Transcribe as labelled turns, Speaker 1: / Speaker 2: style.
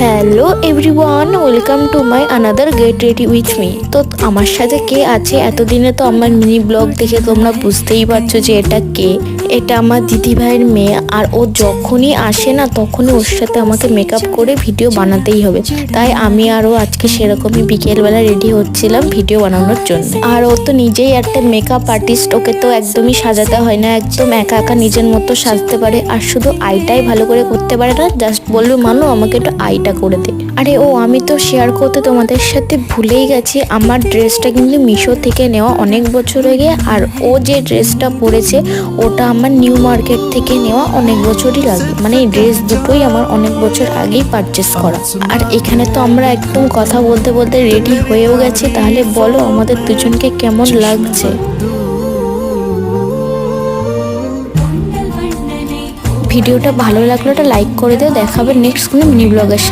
Speaker 1: Hello everyone, welcome to my another get ready with me. তো আমার সাথে কে আছে এতদিনে তো আমার মিনি ব্লগ দেখে তোমরা বুঝতেই পারছো যে এটা কে। এটা আমার দিদি ভাইয়ের মেয়ে, আর ও যখনই আসে না তখনই ওর সাথে আমাকে মেকআপ করে ভিডিও বানাতেই হবে। তাই আমি আরও আজকে সেরকমই বিকেলবেলা রেডি হচ্ছিলাম ভিডিও বানানোর জন্য। আর ও তো নিজেই একটা মেকআপ আর্টিস্ট, ওকে তো একদমই সাজাতে হয় না, একদম একা একা নিজের মতো সাজতে পারে। আর শুধু আইটাই ভালো করে করতে পারে না, জাস্ট বলবে মানু আমাকে একটু আইটা করে দে। আরে ও আমি তো শেয়ার করতে তোমাদের সাথে ভুলেই গেছি, আমার ড্রেসটা কিন্তু মিশো থেকে নেওয়া অনেক বছর আগে। আর ও যে ড্রেসটা পরেছে ওটা আমার নিউ মার্কেট থেকে নেওয়া অনেক বছরই লাগে, মানে এই ড্রেস দুটোই আমার অনেক বছর আগেই পারচেস করা। আর এখানে তো আমরা একদম কথা বলতে বলতে রেডি হয়েও গেছি। তাহলে বলো আমাদের দুজনকে কেমন লাগছে? ভিডিওটা ভালো লাগলে একটা লাইক করে দিও। দেখাবে নেক্সট কোনো মিনি ব্লগের।